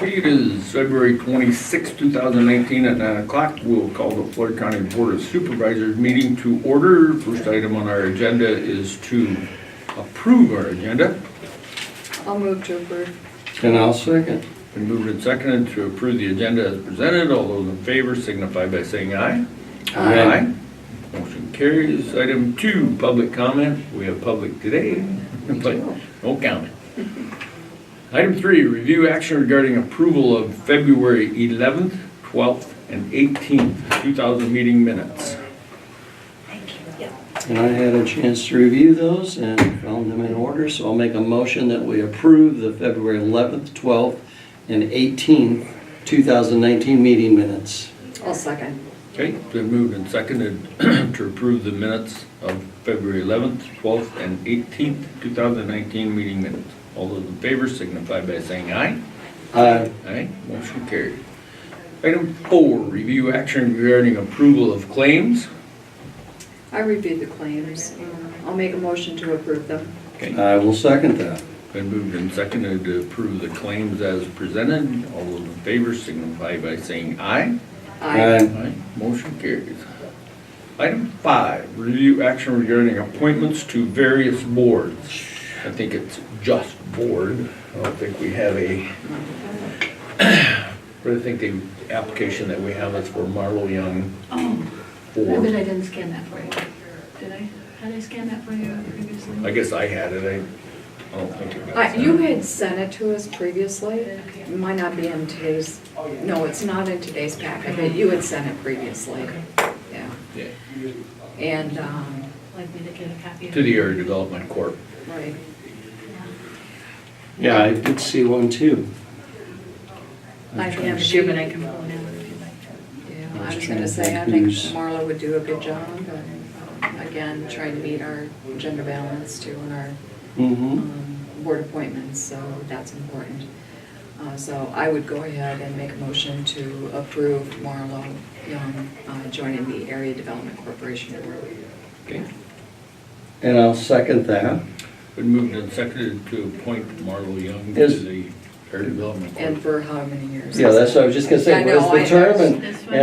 Okay, it is February 26, 2019 at 9 o'clock. We'll call the Floyd County Board of Supervisors meeting to order. First item on our agenda is to approve our agenda. I'll move to approve. And I'll second. Been moved and seconded to approve the agenda as presented. All those in favor signify by saying aye. Aye. Motion carries. Item 2, public comment. We have public today, but no comment. Item 3, review action regarding approval of February 11th, 12th, and 18th, 2000 meeting minutes. And I had a chance to review those and found them in order, so I'll make a motion that we approve the February 11th, 12th, and 18th, 2019 meeting minutes. I'll second. Okay, been moved and seconded to approve the minutes of February 11th, 12th, and 18th, 2019 meeting minutes. All those in favor signify by saying aye. Aye. Aye, motion carried. Item 4, review action regarding approval of claims. I reviewed the claims. I'll make a motion to approve them. Okay, I will second that. been moved and seconded to approve the claims as presented. All those in favor signify by saying aye. Aye, motion carries. Item 5, review action regarding appointments to various boards. I think it's just board. I don't think we have a, but I think the application that we have is for Marlo Young. Oh, I Board. bet I didn't scan that for you. Did I? Had I scanned that for you previously? I guess I had it. I don't think it got You sent. had sent it to us previously. It might not be in today's, no, it's not in today's packet, but you had sent it previously. Yeah. Yeah, And, Like me to get a copy of to the Area Development Corp. right. Yeah, I did see one too. I think have it she- here, but I can pull it out if you'd like to. Yeah, I I was was trying gonna to say, I think think who's- Marla would do a good job, but again, trying to meet our gender balance too in our Mm-hmm. board appointments, so that's important. So I would go ahead and make a motion to approve Marlo Young joining the Area Development Corporation Board. Okay, And I'll second that. been moved and seconded to appoint Marlo Young to Is- the Area Development And Corp. for how many years? Yeah, that's what I was just gonna say, I what know, is the term and, This one?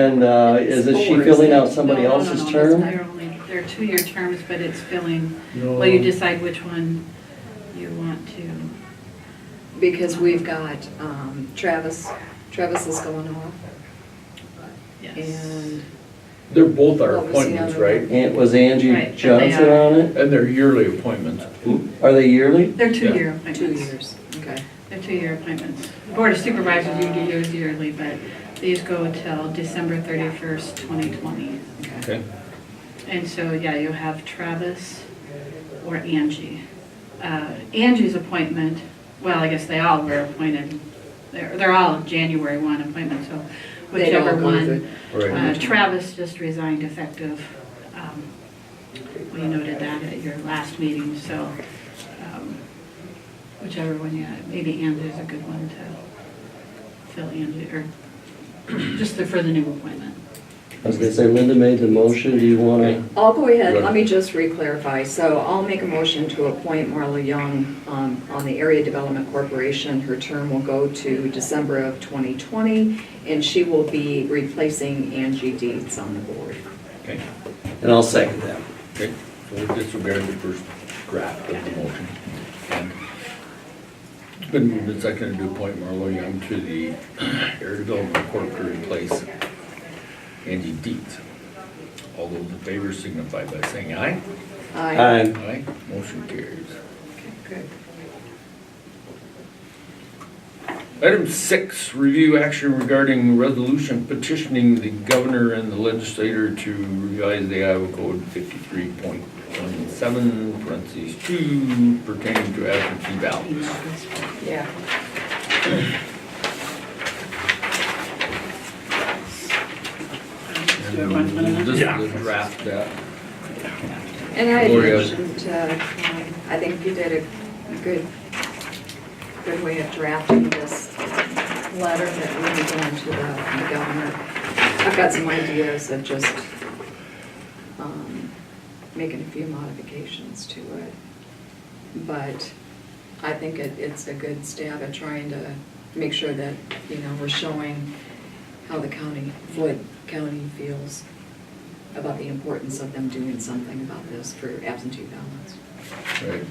is it she It's filling out four, somebody No, else's no, term? They're 2-year terms, but it's filling, No. well, you decide which one you want to. Because we've got Travis is going off, Yes. and They're both our What was the appointments, other right? And was Angie Right, but they Johnson are. on it? And they're yearly appointments. Are they yearly? They're 2-year Yeah. appointments. 2 years, okay. They're 2-year appointments. The Board of Supervisors, you get yours yearly, but these go till December 31st, 2020. Okay, And so, yeah, you'll have Travis or Angie. Angie's appointment, well, I guess they all were appointed, they're all January 1 appointments, so They'd all whichever go one. right. Travis just resigned effective, we noted that at your last meeting, so whichever one you had, maybe Angie's a good one to fill Angie, or just for the new appointment. I was gonna say, Linda made the motion, do you wanna? I'll go ahead, Good. let me just re-clarify. So I'll make a motion to appoint Marla Young on the Area Development Corporation. Her term will go to December of 2020, and she will be replacing Angie Dietz on the board. Okay, And I'll second that. okay, so we'll disregard the first draft of the motion. And it's been moved and seconded to appoint Marlo Young to the Area Development Corp to replace Angie Dietz. All those in favor signify by saying aye. Aye. Aye, motion carries. Good. Item 6, review action regarding resolution petitioning the governor and the legislator to revise the Iowa Code 53.17, parentheses 2, pertaining to absentee ballots. Yeah. This is the draft that, And I had Gloria. mentioned, I think you did a good way of drafting this letter that we need going to the governor. I've got some ideas of just making a few modifications to it. But I think it's a good stab at trying to make sure that, we're showing how the Floyd County feels about the importance of them doing something about this for absentee ballots. Right.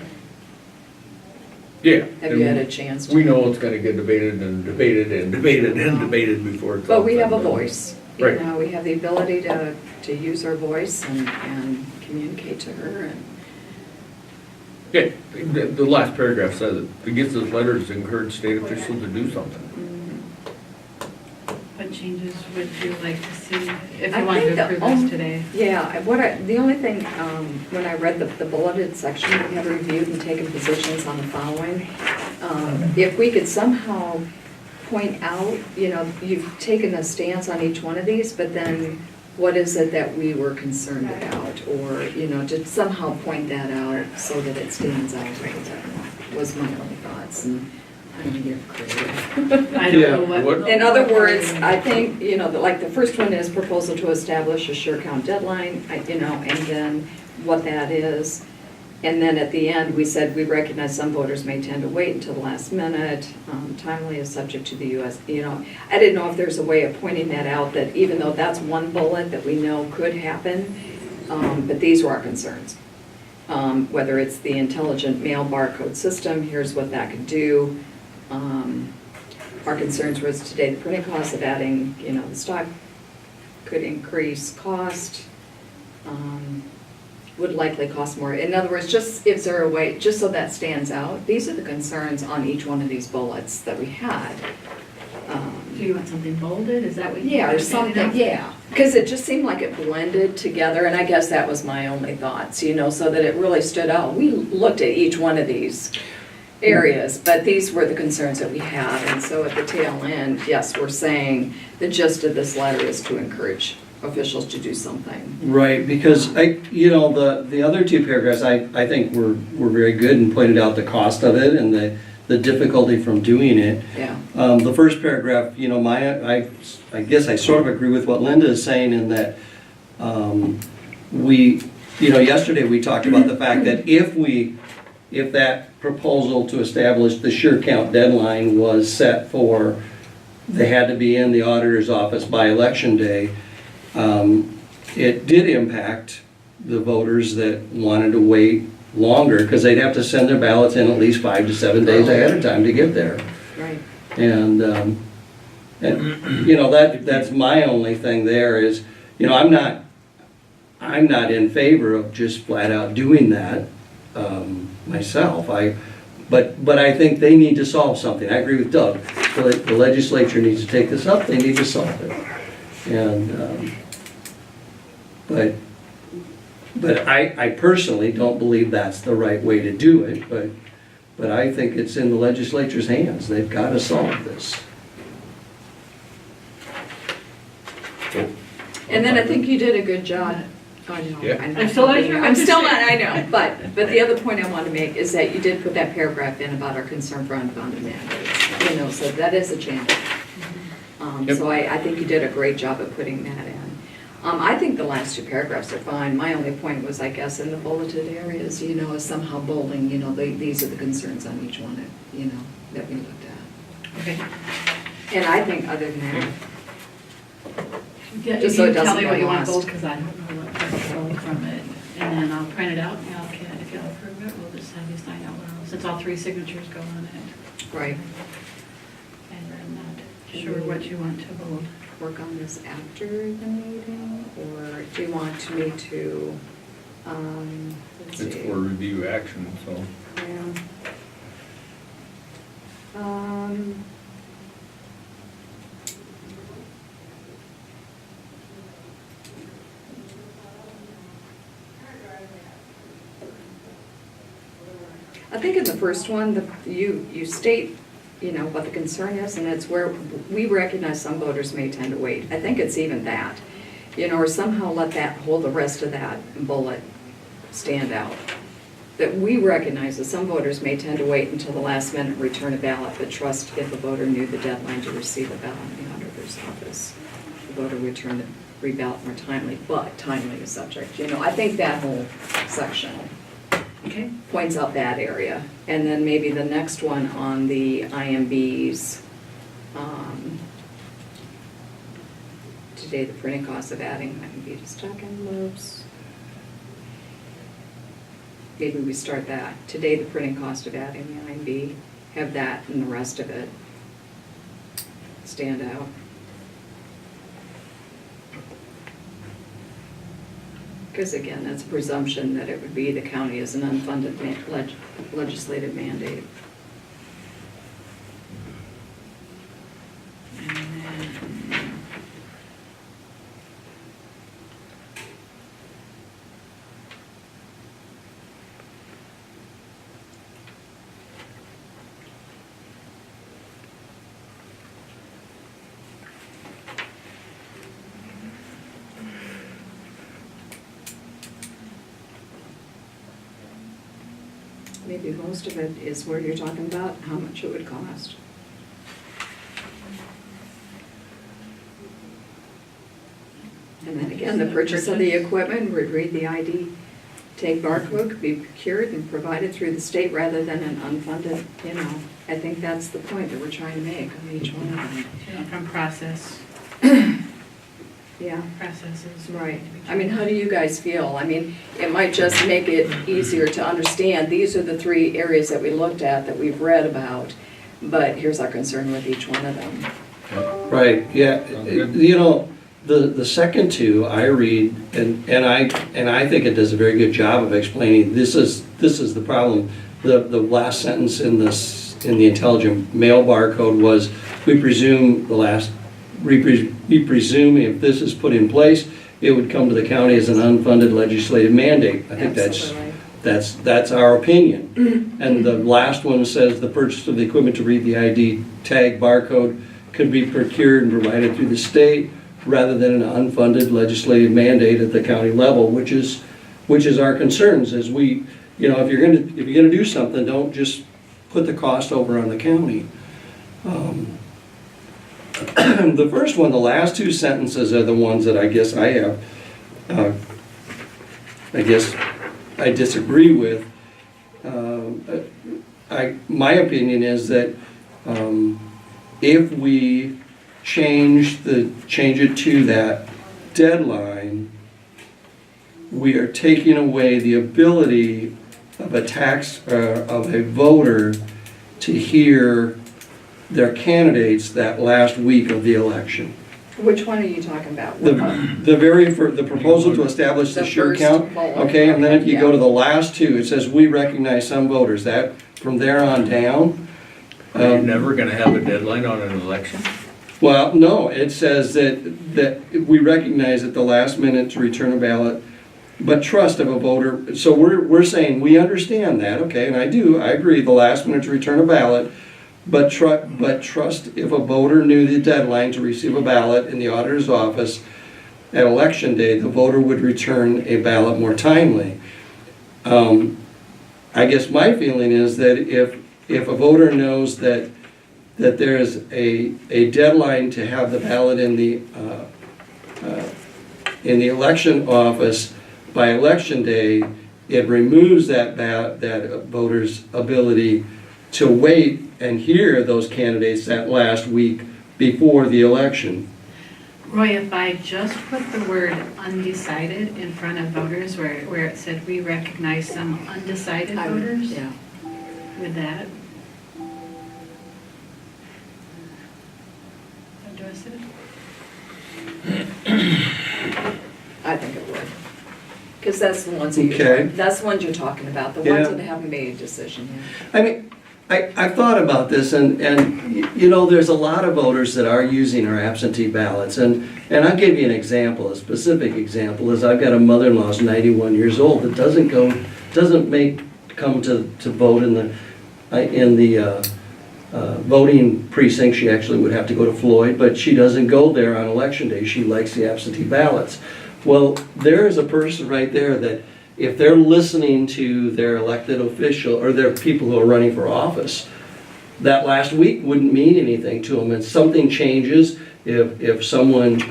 Yeah. Have you had a chance to? We know it's gonna get debated and debated and debated and debated before it's. But we all have a done. voice. Right. We have the ability to use our voice and communicate to her. And Yeah, the last paragraph says it. Begins this letter to encourage state officials to do something. What changes would you like to see if I you wanted think to the approve only- this today? Yeah, the only thing, when I read the bulleted section, we have reviewed and taken positions on the following. If we could somehow point out, you've taken a stance on each one of these, but then what is it that we were concerned about? Or, to somehow point that out so that it stands out. That was my only thoughts. And I mean, you're creative. I don't Yeah, know what- In other words, I think, like the first one is proposal to establish a sure count deadline, and then what that is. And then at the end, we said we recognize some voters may tend to wait until the last minute. Timely is subject to the US, I didn't know if there's a way of pointing that out, that even though that's one bullet that we know could happen, but these were our concerns. Whether it's the intelligent mail barcode system, here's what that could do. Our concerns was today the printing cost of adding, the stock could increase cost, would likely cost more. In other words, just, is there a way, just so that stands out, these are the concerns on each one of these bullets that we had. Do you want something bolded? Is that what you? Yeah, or something, yeah. Because it just seemed like it blended together, and I guess that was my only thoughts, so that it really stood out. We looked at each one of these areas, but these were the concerns that we had. And so at the tail end, yes, we're saying the gist of this letter is to encourage officials to do something. Right, because the other two paragraphs, I think were very good and pointed out the cost of it and the difficulty from doing it. Yeah. The first paragraph, I guess I sort of agree with what Linda is saying in that yesterday we talked about the fact that if that proposal to establish the sure count deadline was set for, they had to be in the auditor's office by election day, it did impact the voters that wanted to wait longer because they'd have to send their ballots in at least 5 to 7 days ahead of time to get there. Right. And that's my only thing there is, I'm not in favor of just flat out doing that myself. But I think they need to solve something. I agree with Doug. The legislature needs to take this up. They need to solve it. And but I personally don't believe that's the right way to do it. But I think it's in the legislature's hands. They've got to solve this. And then I think you did a good job. I know. Yeah. I'm I'm still not sure what to still say. not, I know. But the other point I want to make is that you did put that paragraph in about our concern for unfounded mandates. So that is a challenge. Yep. So I think you did a great job of putting that in. I think the last two paragraphs are fine. My only point was, I guess, in the bulleted areas, is somehow bolding, these are the concerns on each one that, that we looked at. Okay. And I think other than that, Yeah, Just if so it you tell doesn't me what get you want lost. bold, because I don't know what to bold from it. And then I'll print it out, and if you'll approve it, we'll just have you sign out loud, since all 3 signatures go on it. right, And I'm not sure what you want to bold. work on this after the meeting, or do you want me to, let's see. It's for review action, so. Yeah. I think in the first one, you state, what the concern is, and it's where we recognize some voters may tend to wait. I think it's even that, or somehow let that, hold the rest of that bullet stand out. That we recognize that some voters may tend to wait until the last minute and return a ballot, but trust if a voter knew the deadline to receive a ballot in the auditor's office, the voter would return the reballot more timely, but timely is subject. I think that whole section Okay. points out that area. And then maybe the next one on the IMBs, Today, the printing cost of adding IMB to stock envelopes. Maybe we start that. Today, the printing cost of adding the IMB, have that and the rest of it stand out. Because again, that's a presumption that it would be the county as an unfunded legislative mandate. And then, Maybe most of it is where you're talking about how much it would cost. And then again, the purchase of the equipment would read the ID tag barcode could be procured and provided through the state rather than an unfunded, you know. I think that's the point that we're trying to make on each one of them. you know, from processes. Right. I mean, how do you guys feel? I mean, it might just make it easier to understand. These are the 3 areas that we looked at, that we've read about, but here's our concern with each one of them. Right, yeah. Sounds good. You know, the second 2, I read, and I think it does a very good job of explaining, this is the problem. The last sentence in the intelligent mail barcode was, we presume we presume if this is put in place, it would come to the county as an unfunded legislative mandate. I think Absolutely. that's our opinion. And the last one says the purchase of the equipment to read the ID tag barcode could be procured and provided through the state rather than an unfunded legislative mandate at the county level, which is our concerns. As we, you know, if you're gonna do something, don't just put the cost over on the county. The first one, the last 2 sentences are the ones that I guess I have, I disagree with. My opinion is that if we change it to that deadline, we are taking away the ability of of a voter to hear their candidates that last week of the election. Which one are you talking about? The proposal to establish the The sure first count, bullet. okay, and then if you go Yeah. to the last 2, it says, we recognize some voters. That, from there on down. Are you never gonna have a deadline on an election? Well, no, it says that we recognize at the last minute to return a ballot, but trust of a voter, so we're saying, we understand that, okay, and I agree, the last minute to return a ballot, but trust if a voter knew the deadline to receive a ballot in the auditor's office at election day, the voter would return a ballot more timely. I guess my feeling is that if a voter knows that there is a deadline to have the ballot in the election office by election day, it removes that voter's ability to wait and hear those candidates that last week before the election. Roy, if I just put the word undecided in front of voters, where it said we recognize some undecided I would- voters, Yeah. would that address it? I think it would. Because that's the ones that Okay. that's the ones you're talking about, the Yeah. ones that haven't made a decision yet. I mean, I've thought about this, and you know, there's a lot of voters that are using our absentee ballots, and I'll give you an example, a specific example, is I've got a mother-in-law who's 91 years old that doesn't come to vote in the voting precinct. She actually would have to go to Floyd, but she doesn't go there on election day. She likes the absentee ballots. Well, there is a person right there that if they're listening to their elected official or their people who are running for office, that last week wouldn't mean anything to them. And something changes, if someone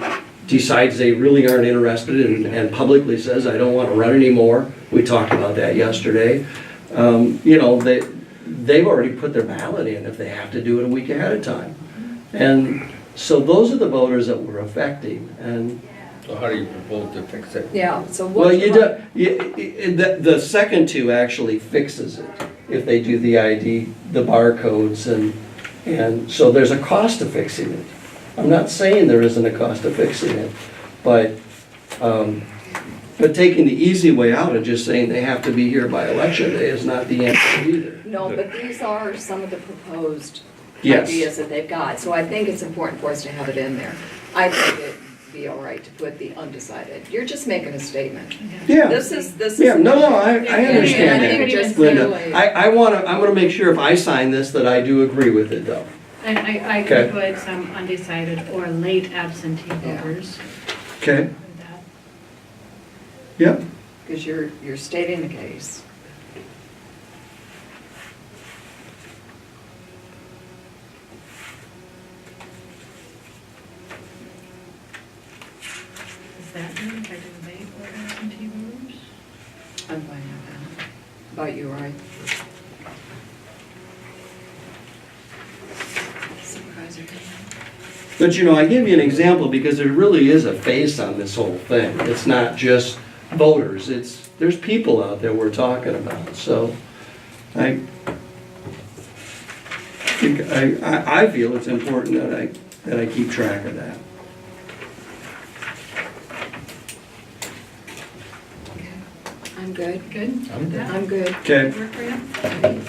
decides they really aren't interested and publicly says, I don't want to run anymore, we talked about that yesterday, you know, they've already put their ballot in if they have to do it a week ahead of time. And so those are the voters that we're affecting, and, So how do you propose to fix it? Yeah, so well, what you do, the second two actually fixes it, if they do the ID, the barcodes, and so there's a cost to fixing it. I'm not saying there isn't a cost to fixing it, but taking the easy way out and just saying they have to be here by election day is not the answer either. No, but these are some of the proposed Yes. ideas that they've got, so I think it's important for us to have it in there. I think it'd be all right to put the undecided. You're just making a statement. Yeah, This is. yeah, no, I understand I think that, just Linda. really- I'm gonna make sure if I sign this that I do agree with it though. And I Okay. could put some undecided or late absentee Yeah. voters. Okay, With that. yep. Because you're stating the case. Is that good if I do late or absentee voters? I'm fine with that. About you, right? Supervisor. But you know, I give you an example because there really is a face on this whole thing. It's not just voters, there's people out there we're talking about, so I think, I feel it's important that I keep track of that. I'm good. Good? I'm good. I'm good. Okay, Work for you?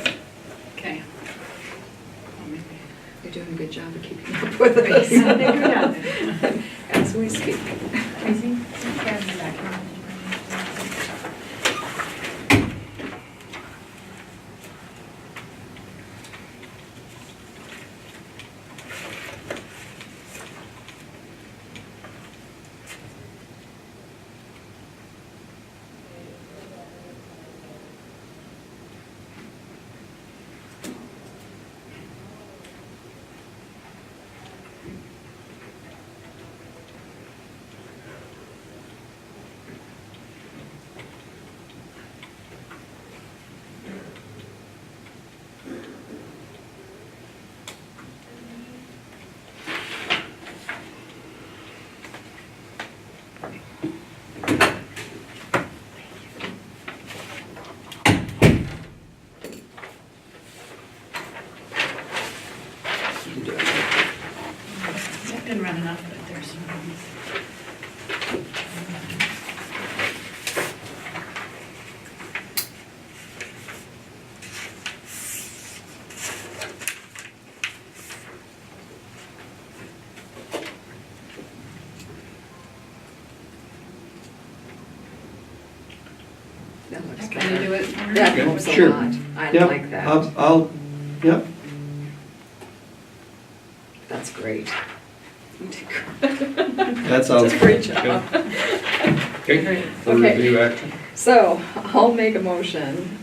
Okay. You're doing a good job of keeping up with us as we speak. Didn't run enough, but there's some. That looks Can you better. do it? Lauren? That helps a Sure. lot. I yep. like that. Yep, That's great. that's all. That's a great job. Okay, for Okay. review action? So I'll make a motion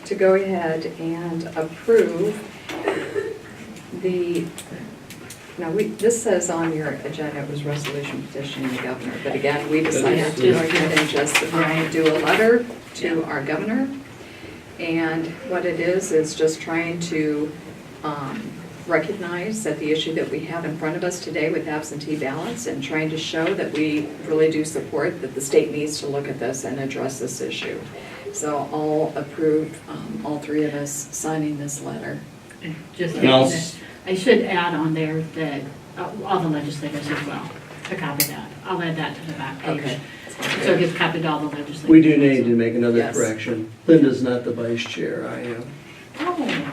to go ahead and approve the, now this says on your agenda it was resolution petitioning the governor, but again, we decided to go ahead and just do a letter to our governor. And what it is just trying to recognize that the issue that we have in front of us today with absentee ballots and trying to show that we really do support that the state needs to look at this and address this issue. So I'll approve all three of us signing this letter. Just, And I'll I should add on there that all the legislators as well, to copy that. I'll add that to the back page. Okay. So it gets copied to all the legislators. We do need to make another Yes. correction. Linda's not the vice chair, I am. Oh,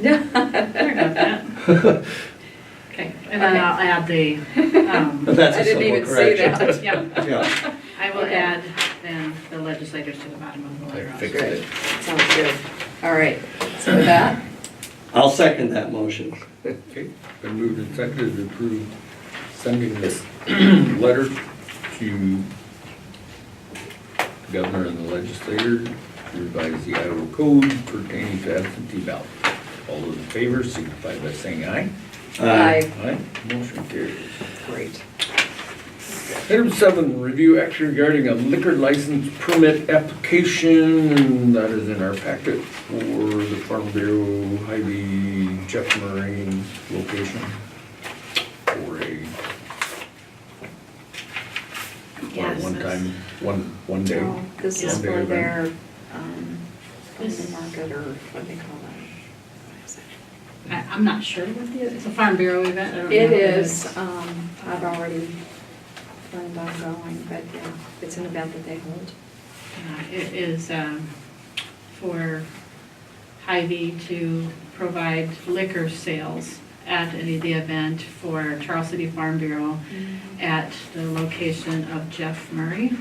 Yeah. sorry about that. Okay, and then I'll add the, But that's I a didn't simple even say correction. that. yeah, Yeah, I will Okay. add then the legislators to the bottom of the letter. I also. fixed Good. it. Sounds good. All right. So with that, I'll second that motion. Okay, been moved and seconded to approve sending this letter to the governor and the legislator to revise the Iowa code pertaining to absentee ballots. All those in favor signify by saying aye. Aye. Aye, motion carries. Great. Item 7, review action regarding a liquor license permit application, and that is in our packet for the Farm Bureau Hy-Vee Jeff Moraine location. time, one day. No, this is One day for event. their, This- farm market, or what they call that. What is it? I'm not sure what it's a Farm Bureau event. I don't know It what is, I've already planned on going, but yeah, it's an event that they hold. It is for Hy-Vee to provide liquor sales at the event for Charles City Farm Bureau at the location of Jeff Murray.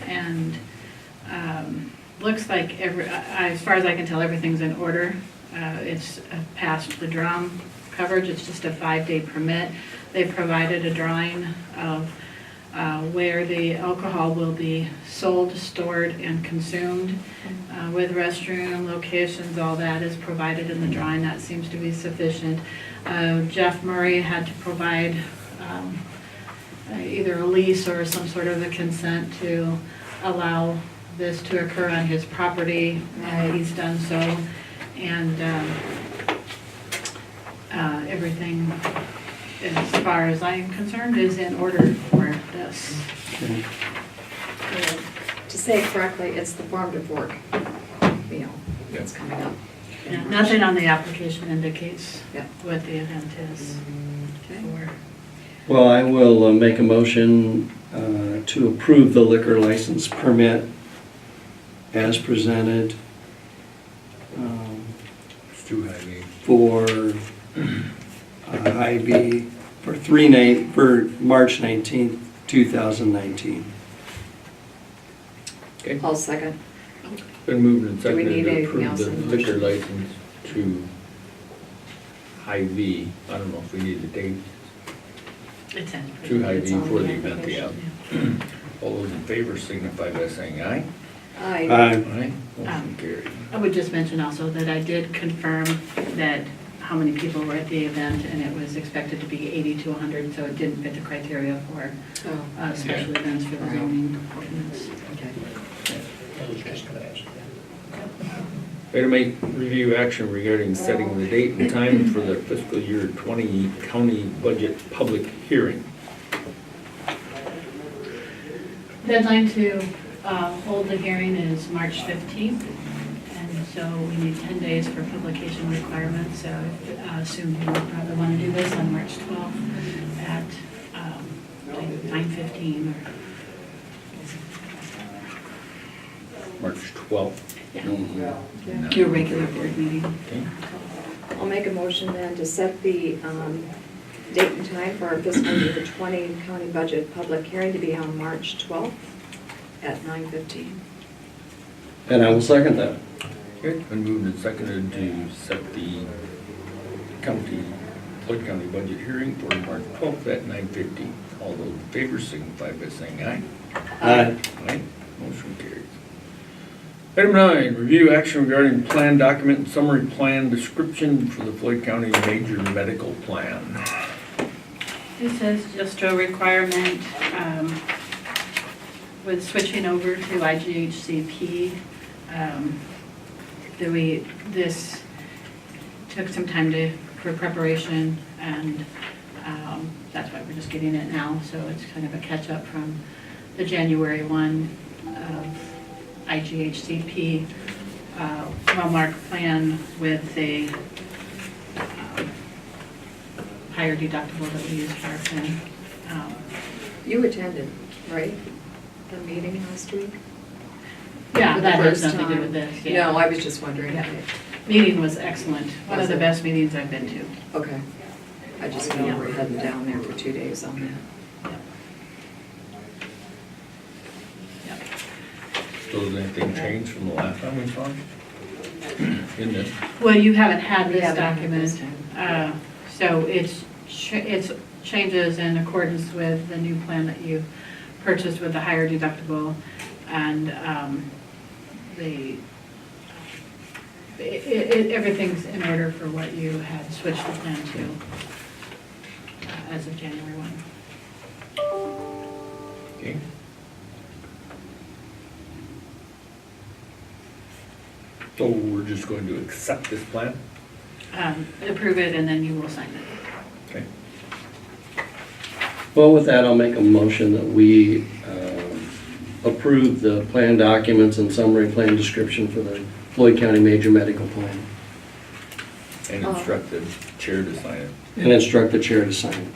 And looks like as far as I can tell, everything's in order. It's past the drum coverage, it's just a 5-day permit. They've provided a drawing of where the alcohol will be sold, stored, and consumed, with restroom, locations, all that is provided in the drawing. That seems to be sufficient. Jeff Murray had to provide either a lease or some sort of a consent to allow this to occur on his property, and he's done so. And everything, as far as I am concerned, is in order for this. To say it correctly, it's the Farm to Fork meal that's coming up. Yeah, nothing on the application indicates Yeah. what the event is Okay. for. Well, I will make a motion to approve the liquor license permit as presented It's too high. for Hy-Vee for March 19th, 2019. Okay, I'll second. been moved and Do we seconded need to anything approve else the in the liquor motion? license to Hy-Vee. I don't know if we need a date It's in. to Hy-Vee It's on for the the event, yeah. application. All those in favor signify by saying aye. Aye. Aye. Motion carried. I would just mention also that I did confirm that how many people were at the event, and it was expected to be 80 to 100, so it didn't fit the criteria for Oh, special Yeah. events for the zoning ordinance. okay. Item 8, review action regarding setting the date and time for the fiscal year 20 county budget public hearing. Deadline to hold the hearing is March 15th, and so we need 10 days for publication requirements, so I assume you would probably want to do this on March 12th at like 9:15 or... March 12th. Yeah. Your regular board meeting. Okay. I'll make a motion then to set the date and time for our fiscal year 20 county budget public hearing to be on March 12th at 9:15. And I will second that. Okay, been moved and seconded to set the Floyd County budget hearing for March 12th at 9:15. All those in favor signify by saying aye. Aye. Aye, motion carries. Item 9, review action regarding plan document and summary plan description for the Floyd County major medical plan. This is just a requirement with switching over to IGHCP. This took some time for preparation, and that's why we're just getting it now. So it's kind of a catch-up from the January one of IGHCP well-marked plan with a higher deductible that we use for our plan. You attended, right, the meeting last week? Yeah, For the that has first nothing to do time? with this. Yeah. No, I was just wondering. Yeah. Meeting was excellent. One Was of the it? best meetings I've been to. Okay. I just know we're heading down there for 2 days on that. Yep. So has anything changed from the last time we saw it? In this? Well, you haven't had We this haven't had document, this so it's changes in accordance with the new plan that you purchased with the higher deductible, and everything's in order for what you had switched the plan to as of January 1. Okay. So we're just going to accept this plan? Approve it, and then you will sign it. Okay. Well, with that, I'll make a motion that we approve the plan documents and summary plan description for the Floyd County Major Medical Plan. And instruct the chair to sign it. And instruct the chair to sign it.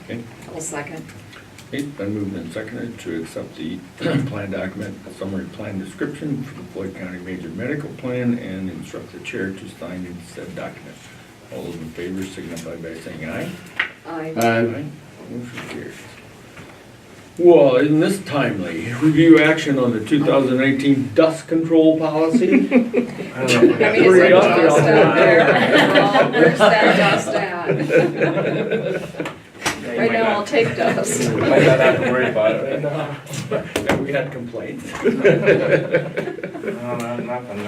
Okay? I'll second. Okay, been moved and seconded to accept the plan document, summary plan description for the Floyd County Major Medical Plan and instruct the chair to sign in said document. All those in favor signify by saying aye. Aye. Motion carries. Well, isn't this timely? Review action on the 2019 dust control policy? I mean, is there dust out there? Well, where's that dust at? Right now, I'll take dust. Might not have to worry about it right now. Have we had complaints? No, nothing,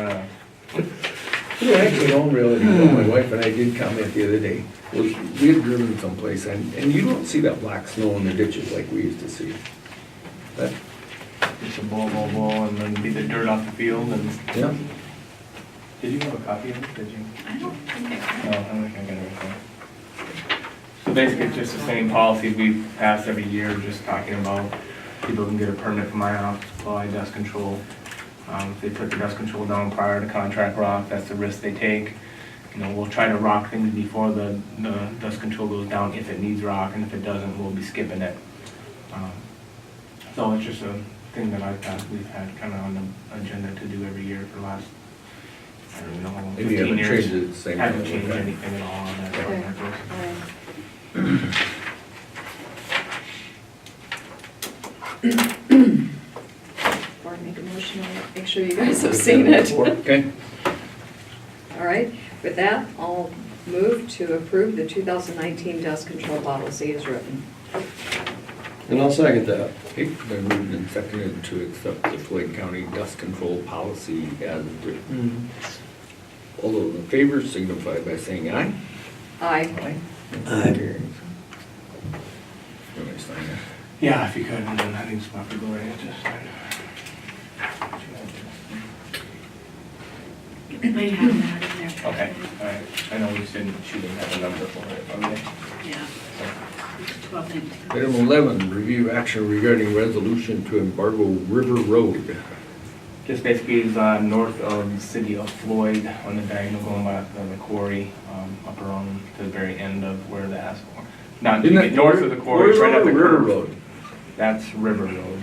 You actually don't really, my wife and I did comment the other day, was we had driven someplace and you don't see that black snow in the ditches like we used to see. That, Just a blow, and then be the dirt off the field and. yeah, Did you have a copy of it, did you? I don't think I No, can. I don't think I got everything. So basically, it's just the same policy we pass every year, just talking about people can get a permit from my office to apply dust control. If they put the dust control down prior to contract rock, that's the risk they take. You know, we'll try to rock things before the dust control goes down if it needs rock, and if it doesn't, we'll be skipping it. So it's just a thing that we've had kind of on the agenda to do every year for the last, I don't know, maybe you 15 haven't years. changed it the same. Haven't time. changed anything at all on that. Okay. Before I make a motion, I'll make sure you guys have seen it. Okay, All right, with that, I'll move to approve the 2019 dust control policy as written. And I'll second that. okay, been moved and seconded to accept the Floyd County dust control policy as written. All those in favor signify by saying aye. Aye. Aye. Carries. You want me to sign that? Yeah, if you could, and then I think it's about to go right into sign. They have that in there. Okay, all right. I know we didn't have a number for it, okay? Yeah, it's 12:19. Item 11, review action regarding resolution to embargo River Road. Just basically is north of the city of Floyd on the diagonal going by the quarry, up around to the very end of where the asphalt. Not Isn't that north of the quarry, it's right at the River curve. Road? That's River Road.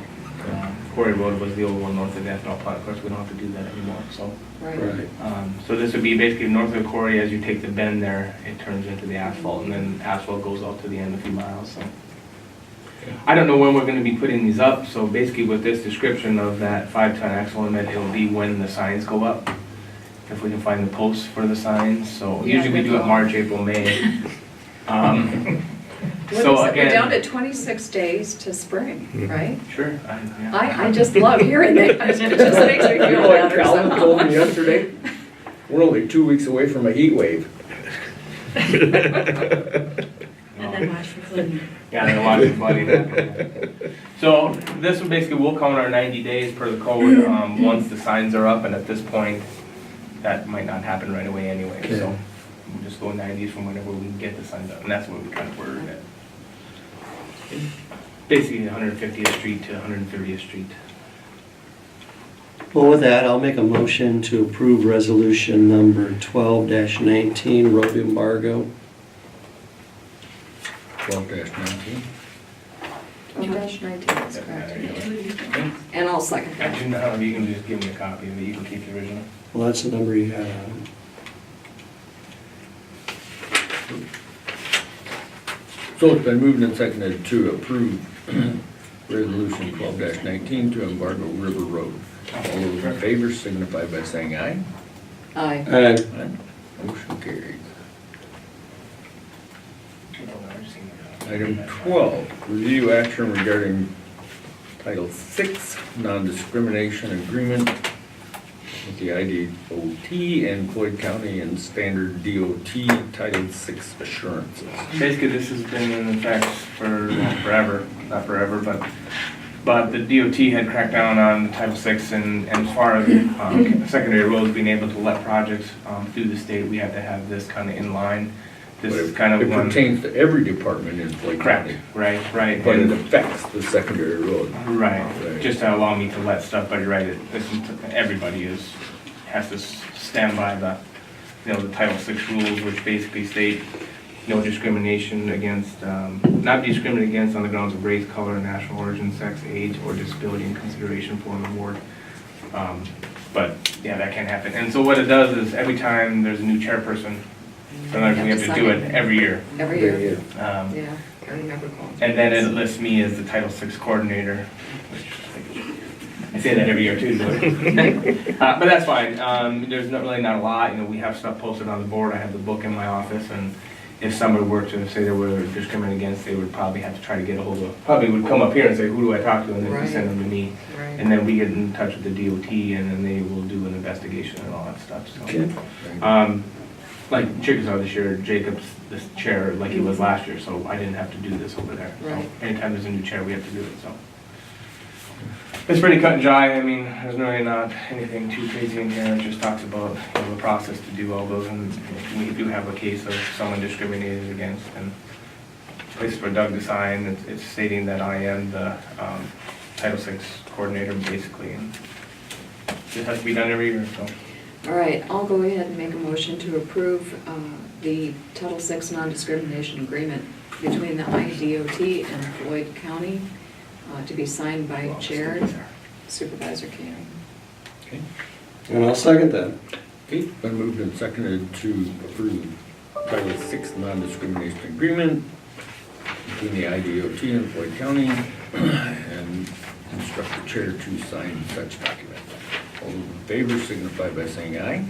Quarry Road was the old one north of the ethanol plant. Of course, we don't have to do that anymore, so. Right. So this would be basically north of the quarry, as you take the bend there, it turns into the asphalt, and then asphalt goes out to the end a few miles, so. I don't know when we're gonna be putting these up, so basically with this description of that 5-ton axle limit, it'll be when the signs go up. If we can find the posts for the signs, so Yeah, usually we do good it call. March, April, May. What So is it? We're down again, to 26 days to spring, right? sure, yeah. I just love hearing that. It just makes me You feel know what better Calvin told me somehow. yesterday? We're only 2 weeks away from a heat wave. And then watch for flooding. Yeah, they're watching flooding. So this will basically, we'll count our 90 days per the code, once the signs are up, and at this point, that might not happen right away anyway, so. Okay. We'll just go 90s from whenever we can get the signs up, and that's what we kind of worded it. Basically 150th Street to 130th Street. Well, with that, I'll make a motion to approve resolution number 12-19, road embargo. 12-19. 12-19, that's correct. There you go. And I'll second that. Actually, no, you can just give me a copy of it, you can keep the original. Well, that's the number you had on it. So it's been moved and seconded to approve resolution 12-19 to embargo River Road. All those in favor signify by saying aye. Aye. Aye. Motion carries. Item 12, review action regarding Title VI, non-discrimination agreement with the IDOT and Floyd County and Standard DOT Title VI assurances. Basically, this has been in effect for forever, not forever, but the DOT had cracked down on Title VI, and as far as secondary roads being able to let projects through the state, we had to have this kind of in line. this But is kind of it one. pertains to every department in Floyd Correct, County. right. But it And- affects the secondary road. Right, Right. just to allow me to let stuff, but you're right, everybody has to stand by the, the Title VI rules, which basically state no discrimination against, not be discriminated against on the grounds of race, color, national origin, sex, age, or disability in consideration for an award. But, yeah, that can't happen. And so what it does is, every time there's a new chairperson, sometimes we have to do it every year. Every year, Um, yeah, I remember calling. And then it lists me as the Title VI coordinator, which I say that every year too, but that's fine. There's really not a lot, we have stuff posted on the board. I have the book in my office, and if somebody were to say they were discriminated against, they would probably have to try to get a hold of, probably would come up here and say, who do I talk to, and then Right. send them to me. Right. And then we get in touch with the DOT, and then they will do an investigation and all that stuff, so. Okay. Like Chickasaw this year, Jacob's the chair like he was last year, so I didn't have to do this over there. So Right. anytime there's a new chair, we have to do it, so. It's pretty cut and dry. I mean, there's really not anything too crazy in here. It just talks about, the process to do all those, and we do have a case of someone discriminated against, and places for Doug to sign. It's stating that I am the Title VI coordinator, basically, and it has to be done every year, so. All right, I'll go ahead and make a motion to approve the Title VI non-discrimination agreement between the IDOT and Floyd County to be signed by Chair Supervisor King. Okay. And I'll second that. Okay, been moved and seconded to approve Title VI non-discrimination agreement between the IDOT and Floyd County and instruct the chair to sign such document. All those in favor signify by saying aye.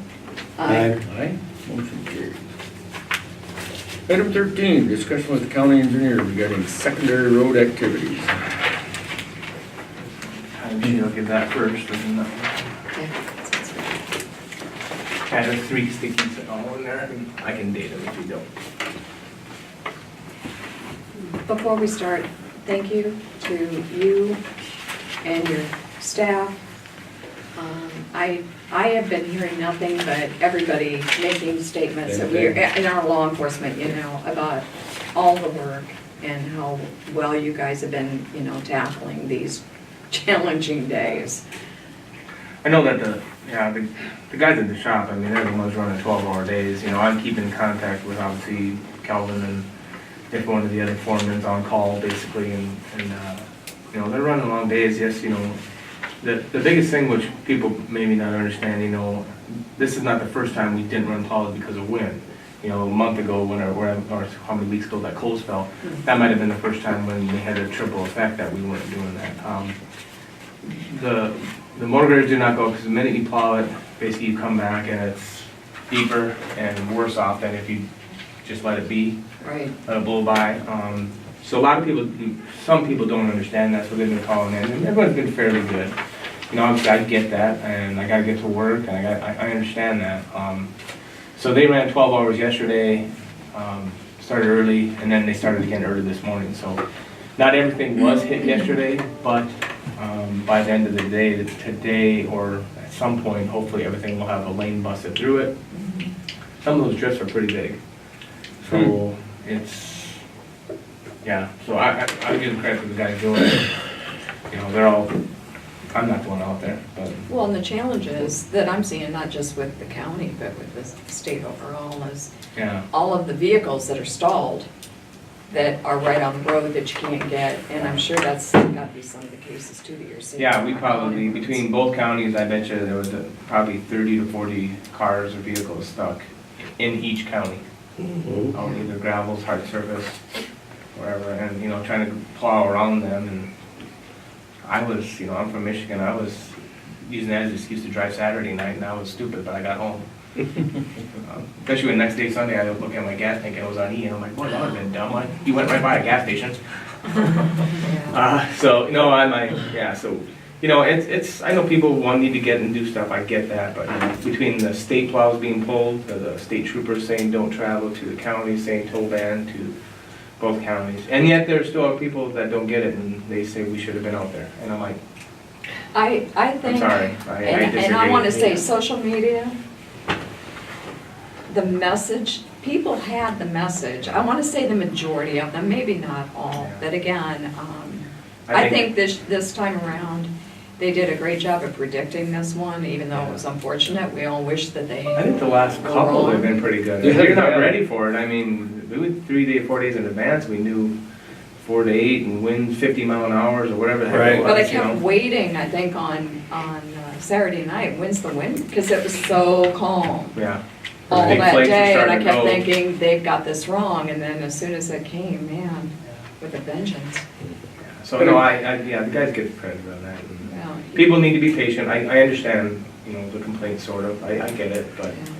Aye. Motion carries. Item 13, discussion with the county engineer regarding secondary road activities. I'll give that first, and Okay, sounds good. there's 3 stickies all in there. I can date them if you don't. Before we start, thank you to you and your staff. I have been hearing nothing but everybody making statements that we're, in our law enforcement, about all the work and how well you guys have been, tackling these challenging days. I know that the guys at the shop, I mean, they're the ones running 12-hour days. I'm keeping in contact with, obviously, Kelvin and if one of the other foremen's on call, basically, and they're running long days. Yes, the biggest thing which people maybe not understand, this is not the first time we didn't run plows because of wind. A month ago, or how many weeks ago that cold spell, that might have been the first time when we had a triple effect that we weren't doing that. The motor graders do not go, because the minute you plow it, basically you come back and it's deeper and worse off than if you just let it be, Right. let it blow by. So a lot of people, some people don't understand that, so they've been calling in, and everyone's been fairly good. Obviously I get that, and I gotta get to work, and I understand that. So they ran 12 hours yesterday, started early, and then they started again early this morning. So not everything was hit yesterday, but by the end of the day, today or at some point, hopefully everything will have a lane busted through it. Some of those drifts are pretty big. So it's, yeah, so I give credit to the guys doing it. They're all, I'm not the one out there, but. Well, and the challenges that I'm seeing, not just with the county, but with the state overall, is Yeah, all of the vehicles that are stalled that are right on the road that you can't get, and I'm sure that's gotta be some of the cases too that you're seeing. yeah, we probably, between both counties, I bet you there was probably 30 to 40 cars or vehicles stuck in each county. On either gravels, hard surface, wherever, and, trying to plow around them, and I was, I'm from Michigan, I was using that as an excuse to drive Saturday night, and I was stupid, but I got home. Especially when next day Sunday, I look at my gas tank, and it was on E, and I'm like, boy, that would've been dumb, you went right by a gas station. So, no, I'm like, yeah, so, it's, I know people need to get and do stuff, I get that, but between the state plows being pulled, the state troopers saying don't travel, to the county saying tow ban, to both counties, and yet there still are people that don't get it, and they say we should have been out there, and I'm like, I think. I'm sorry, I disagree. And I wanna say, social media, the message people had the message. I want to say the majority of them, maybe not all, but again, I think this time around, they did a great job of predicting this one, even though it was unfortunate. We all wish that they. I think the last were couple have wrong. been pretty good. Yeah, If you're not yeah. ready for it, I mean, we went 4 days in advance, we knew 4 to 8 and wind 50 mile an hour or whatever the heck Right. it was, But I you kept know? waiting, I think, on Saturday night, when's the wind? Because it was so calm Yeah. all Big that flakes are day, and I starting to kept go. thinking, they've got this wrong, and then as soon as it came, man, with a vengeance. So, no, yeah, the guys get credit on that. And Well, People need to be patient. I understand, you know, the complaint sort of. I get it, but yeah,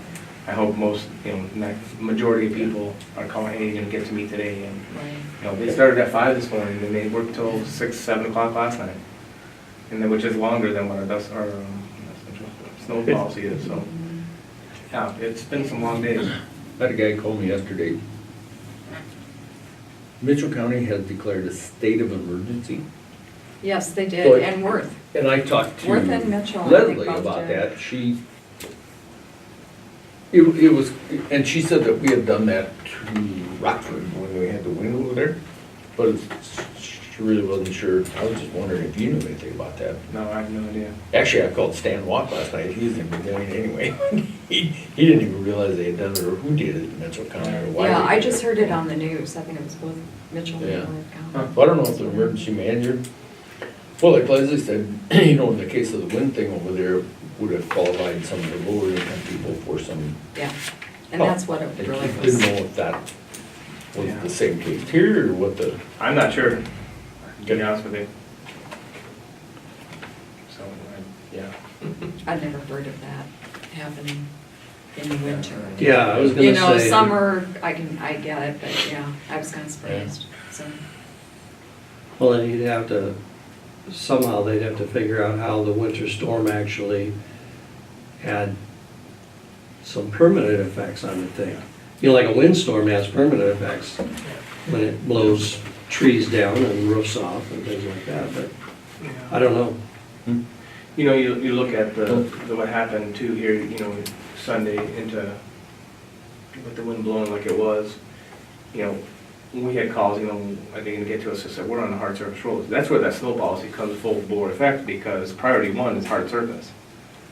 I hope most, you know, majority of people are calling, hey, you're gonna get to me today. And, right. you know, they started at 5 this morning and they worked till 6, 7 o'clock last night. And then, which is longer than what our snow policy is, so. Yeah, it's been some long days. I had a guy call me yesterday. Mitchell County has declared a state of emergency, Yes, they So did, it- and Worth. and I talked to Worth and Mitchell, I think Leslie both about did. that. It was, and she said that we had done that to Rockford when we had the wind over there, but she really wasn't sure. I was just wondering if you knew anything about that. No, I have no idea. Actually, I called Stan Walk last night. He's in Des Moines anyway. He didn't even realize they had done it or who did it in Mitchell County or why. Yeah, they I did just it. heard it on the news. I think it was both Mitchell Yeah. and Worth Huh. County. Well, I don't know if the emergency manager, well, like Leslie said, you know, in the case of the wind thing over there, would have qualified some of the lower income people for some. Yeah, and that's what it I really just was. didn't know if that was Yeah. the same case here or what the. I'm not sure, to be honest with you. So, yeah. I'd never heard of that happening in the winter. Yeah, I was You gonna know, say. summer, I get it, but yeah, I was kind of surprised, so. Well, then you'd have to, somehow they'd have to figure out how the winter storm actually had some permanent effects on the thing. You know, like a windstorm has permanent effects when it blows trees down and roofs off and things like that, but I don't know. You know, you look at what happened too here, you know, Sunday into, with the wind blowing like it was, you know, we had calls, you know, are they gonna get to us, they said, we're on the hard surface roads. That's where that snow policy comes full bore effect, because priority one is hard surface.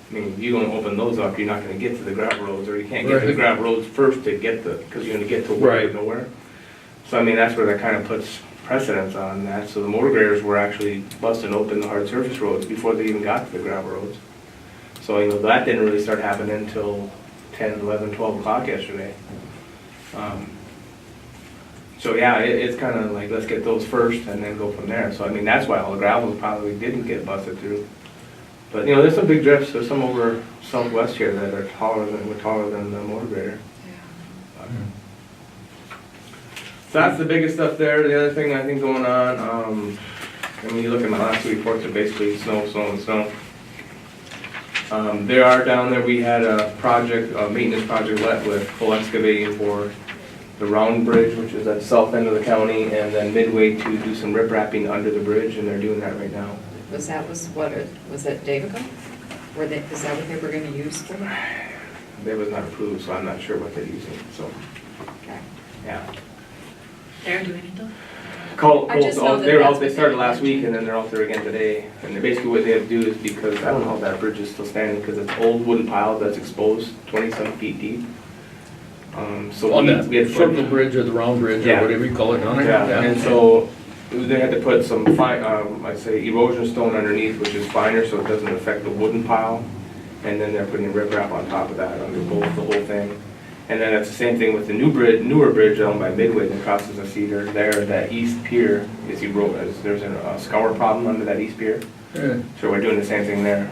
I mean, you don't open those up, you're not gonna get to the gravel roads, or you can't get to the Right. gravel roads first to get because you're gonna get to Right. nowhere. So I mean, that's where that kind of puts precedence on that, so the motor graders were actually busting open the hard surface roads before they even got to the gravel roads. So, you know, that didn't really start happening until 10, 11, 12 o'clock yesterday. So yeah, it's kind of like, let's get those first and then go from there. So I mean, that's why all the gravels probably didn't get busted through. But you know, there's some big drifts, there's some over southwest here that are taller than the motor grader. So that's the biggest stuff there. The other thing I think going on, I mean, you look at my last two reports, are basically snow, snow, and snow. There are down there, we had a project, a maintenance project let with full excavating for the round bridge, which is at the south end of the county, and then Midway to do some rip wrapping under the bridge, and they're doing that right now. Was it Davico? Is that what they were gonna use for it? It was not approved, so I'm not sure what they're using, so, Okay. yeah. They're doing it though? I just know that They're that's out, they what started they last week, mentioned. and then they're out there again today. And basically what they have to do is, because, I don't know if that bridge is still standing, because it's old wooden piles that's exposed 20-some feet deep. So On we that had to put- circle bridge or the round bridge or Yeah. whatever you call it on it. Yeah, and so they had to put some fine, I'd say erosion stone underneath, which is finer, so it doesn't affect the wooden pile. And then they're putting riprap on top of that, under both, the whole thing. And then it's the same thing with the newer bridge down by Midway that crosses the Cedar. There, that east pier is eroded, there's a scour problem under that east pier. Yeah. So we're doing the same thing there,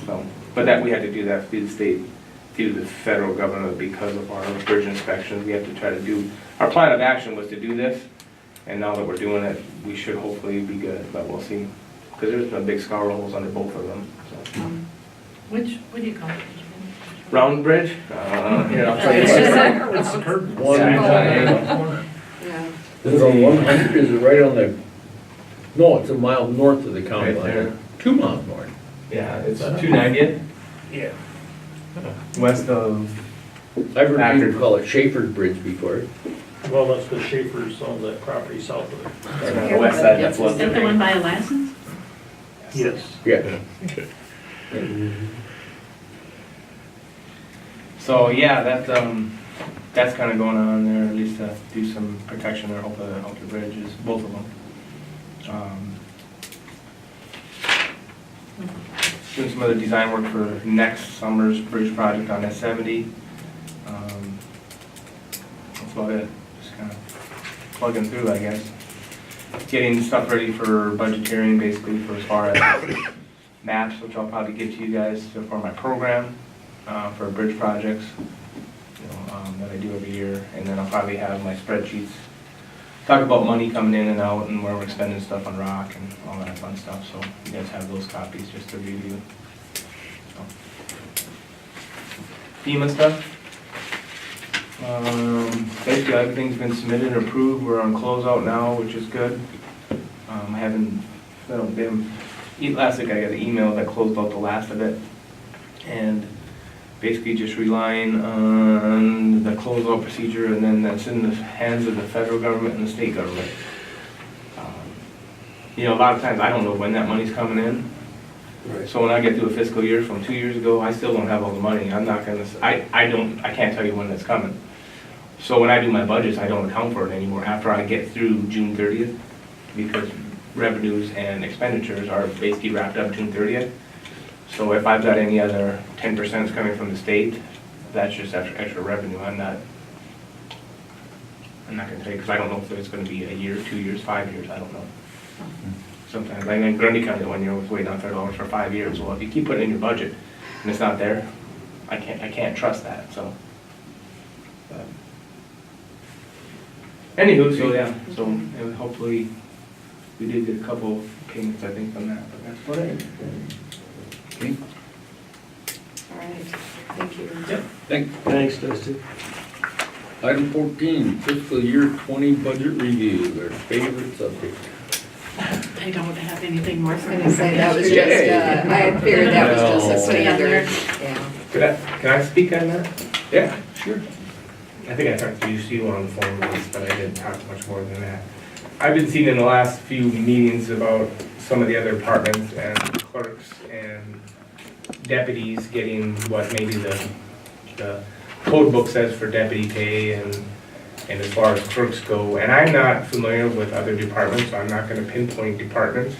so. But that, we had to do that through the state, through the federal government because of our bridge inspections. We have to try to do, our plan of action was to do this, and now that we're doing it, we should hopefully be good, but we'll see. Because there's been big scour holes under both of them, so. What do you call it? Round bridge? Here, I'll tell you It's what. just a- One, Yeah. is it on 100, is it right on the, no, it's a mile north of the county Right there. line. 2 miles north. Yeah, it's 290th, Yeah. west of I've heard people call it Schaefer's Bridge before. Well, that's because Schaefer's owns that property south of it. And on the west side, that's Is that the one by a license? Yes. Yeah. So, yeah, that's kind of going on there, at least to do some protection or help the bridges, both of them. Doing some other design work for next summer's bridge project on S70. That's about it, just kind of plugging through, I guess. Getting stuff ready for budgeteering, basically, for as far as maps, which I'll probably get to you guys for my program, for bridge projects, that I do every year. And then I'll probably have my spreadsheets, talk about money coming in and out and where we're spending stuff on rock and all that fun stuff, so you guys have those copies just to review. So. FEMA stuff. Basically, everything's been submitted and approved. We're on closeout now, which is good. I haven't, last week I got an email that closed out the last of it. And basically just relying on the closeout procedure, and then that's in the hands of the federal government and the state government. A lot of times I don't know when that money's coming in. Right. So when I get through a fiscal year from 2 years ago, I still don't have all the money. I'm not gonna, I can't tell you when it's coming. So when I do my budgets, I don't account for it anymore after I get through June 30th, because revenues and expenditures are basically wrapped up June 30th. So if I've got any other 10% coming from the state, that's just extra revenue. I'm not gonna tell you, because I don't know if it's gonna be a year, 2 years, 5 years, I don't know. Sometimes, like in Grundy County one year, I was waiting on $30 for 5 years. Well, if you keep putting it in your budget and it's not there, I can't trust that, so. Anywho, so yeah, so and hopefully we did get a couple payments, I think, from that, but that's what it is. Okay. All right, thank you. Yep. Thanks, Dusty. Item 14, fiscal year 20 budget review, their favorite subject. I don't have anything more I for was gonna say, that was just, Yay. I figured that was just a No. standard, yeah. Can I speak on that? Yeah, sure. I think I talked to you on the phone once, but I didn't talk much more than that. I've been seeing in the last few meetings about some of the other departments and clerks and deputies getting what maybe the code book says for deputy pay and as far as clerks go. And I'm not familiar with other departments, so I'm not gonna pinpoint departments.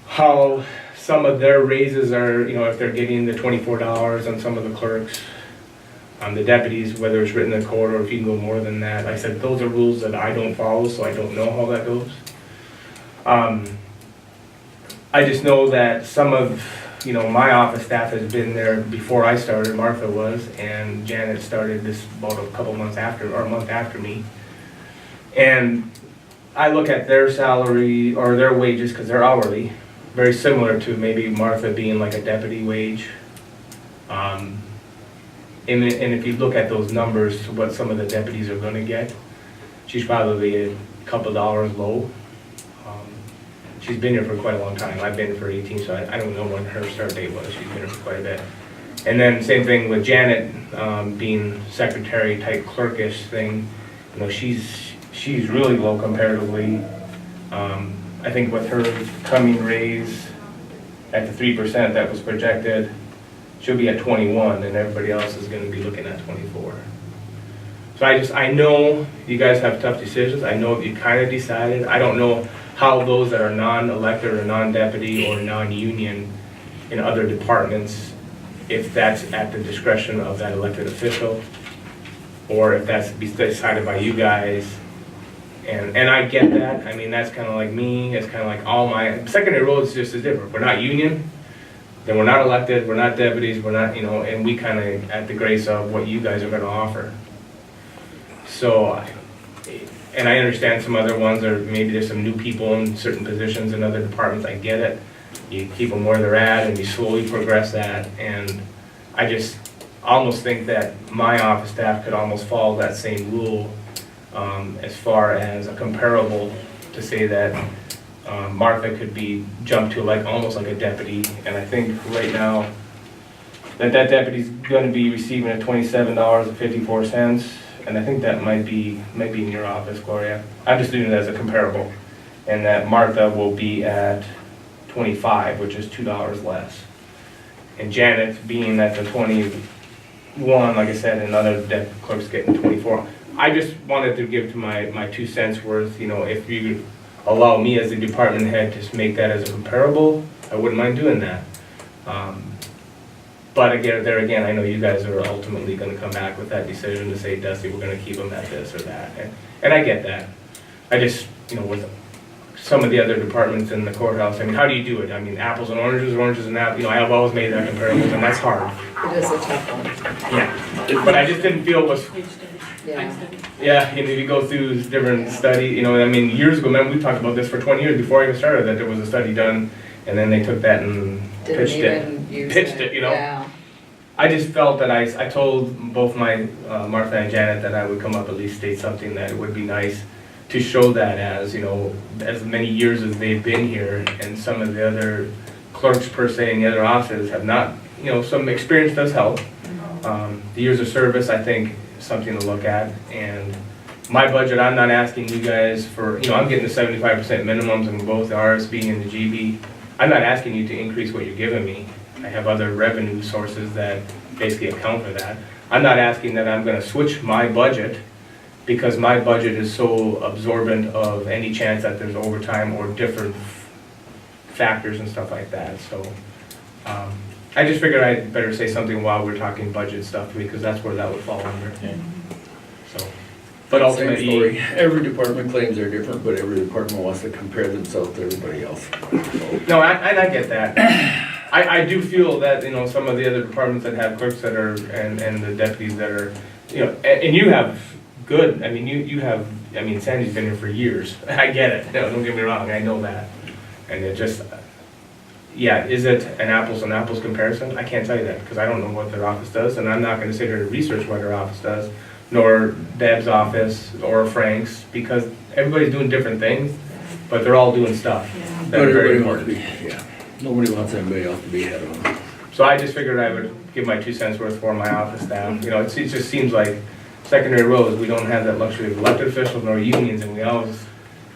How some of their raises are, if they're getting the $24 on some of the clerks, the deputies, whether it's written in the code or if you can go more than that. Like I said, those are rules that I don't follow, so I don't know how that goes. I just know that some of, my office staff has been there before I started, Martha was, and Janet started this about a couple months after, or a month after me. And I look at their salary, or their wages, because they're hourly, very similar to maybe Martha being like a deputy wage. And if you look at those numbers, what some of the deputies are gonna get, she's probably a couple dollars low. She's been here for quite a long time. I've been here for 18, so I don't know when her start date was. She's been here for quite a bit. And then same thing with Janet, being secretary type clerkish thing. She's really low comparatively. I think with her coming raise at the 3% that was projected, she'll be at 21 and everybody else is gonna be looking at 24. So I know you guys have tough decisions. I know you kind of decided. I don't know how those that are non-elected or non-deputy or non-union in other departments, if that's at the discretion of that elected official, or if that's decided by you guys. And I get that. I mean, that's kind of like me. It's kind of like all my secondary roads just as different. We're not union. Then we're not elected, we're not deputies, we're not, and we kind of at the grace of what you guys are going to offer. So, and I understand some other ones, or maybe there's some new people in certain positions in other departments, I get it. You keep them where they're at and you slowly progress that. And I just almost think that my office staff could almost follow that same rule as far as a comparable to say that Martha could be jumped to almost like a deputy. And I think right now, that deputy's gonna be receiving at $27.54, and I think that might be in your office, Gloria. I'm just doing it as a comparable. And that Martha will be at 25, which is $2 less. And Janet, being at the 21, like I said, and other deputy clerks getting 24. I just wanted to give to my 2 cents worth, you know, if you allow me as the department head to make that as a comparable, I wouldn't mind doing that. But again, there again, I know you guys are ultimately gonna come back with that decision to say, Dusty, we're gonna keep them at this or that, and I get that. I just, you know, with some of the other departments in the courthouse, I mean, how do you do it? I mean, apples and oranges and apples, you know, I've always made that comparison, and that's hard. It is a tough one. Yeah. But I just didn't feel it was, Yeah. yeah, you know, you go through different study, you know, I mean, years ago, man, we talked about this for 20 years before I even started, that there was a study done, and then they took that and Didn't pitched even use it, you know? Yeah. I just felt that I told both my Martha and Janet that I would come up at least state something that would be nice to show that as, you know, as many years as they've been here, and some of the other clerks per se in the other offices have not, you know, some experience does help. The years of service, I think, is something to look at, and my budget, I'm not asking you guys for, you know, I'm getting the 75% minimums in both the RSB and the GB. I'm not asking you to increase what you're giving me. I have other revenue sources that basically account for that. I'm not asking that I'm gonna switch my budget, because my budget is so absorbent of any chance that there's overtime or different factors and stuff like that, so. I just figured I'd better say something while we're talking budget stuff, because that's where that would fall under. So, but Same ultimately, story. Every department claims they're different, but every department wants to compare themselves to everybody else. no, and I get that. I do feel that, you know, some of the other departments that have clerks that are, and the deputies that are, you know, and you have good, I mean, you have, I mean, Sandy's been here for years. I get it, no, don't get me wrong, I know that. And it just, yeah, is it an apples and apples comparison? I can't tell you that, because I don't know what their office does, and I'm not gonna sit here and research what their office does, nor Deb's office, or Frank's, because everybody's doing different things, but they're all doing stuff that But are very everybody wants to important. be, yeah, nobody wants anybody else to be ahead of them. So I just figured I would give my 2 cents worth for my office staff. You know, it just seems like secondary roads, we don't have that luxury of elected officials nor unions, and we always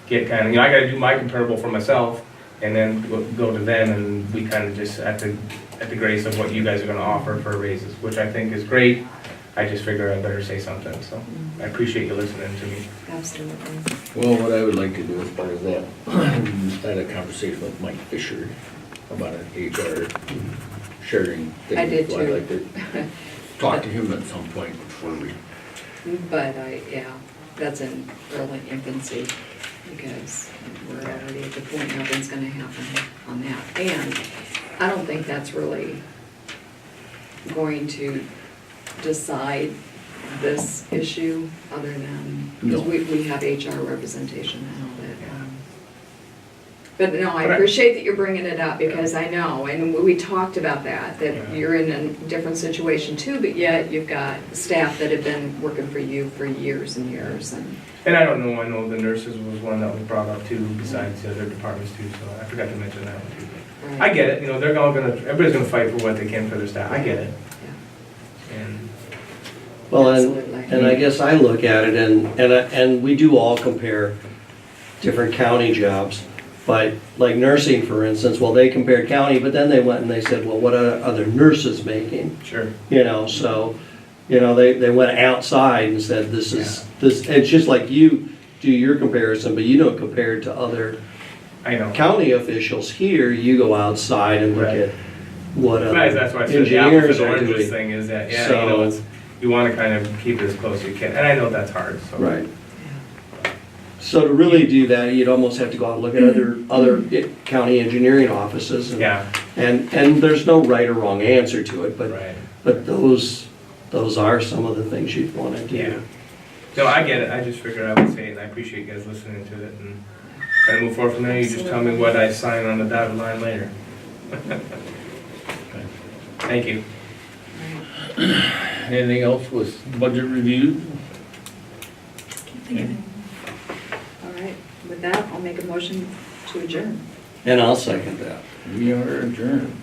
get kind of, you know, I gotta do my comparable for myself, and then go to them, and we kind of just at the grace of what you guys are gonna offer for raises, which I think is great. I just figured I better say something, so I appreciate you listening to me. Absolutely. Well, what I would like to do as part of that, I had a conversation with Mike Fisher about an HR sharing thing. I did So I'd too. like to talk to him at some point before we, But yeah, that's in early infancy, because we're already at the point nothing's gonna happen on that. And I don't think that's really going to decide this issue, other than, because No. we have HR representation now that, but no, I appreciate that you're bringing it up, because I know, and we talked about that Yeah. you're in a different situation too, but yet you've got staff that have been working for you for years and years, and, And I don't know, I know the nurses was one that was brought up too, besides the other departments too, so I forgot to mention that one too. right. I get it, you know, they're all gonna, everybody's gonna fight for what they can for their staff, I get it. Yeah. And Well, Absolutely. and I guess I look at it, and we do all compare different county jobs. But like nursing, for instance, well, they compared county, but then they went and they said, well, what are other nurses making? sure, You know, so, you know, they went outside and said, this, it's just like you do your comparison, but you don't compare it to other I know. county officials. Here, you go outside and look Right. at what Right, that's why I said the apples engineers and are oranges doing. thing is that, yeah, you know, So- it's, you wanna kind of keep it as close as you can, and I know that's hard, so. Right. So to really do that, you'd almost have to go out and look at other county engineering offices. And Yeah, there's no right or wrong answer to it, right, but those are some of the things you'd want to do. yeah. No, I get it, I just figured I would say it, and I appreciate you guys listening to it, and kind of move forward from there, you just tell me what I sign on the dotted line later. Thank you. anything else with budget review? All right, with that, I'll make a motion to adjourn. And I'll second that. We are adjourned.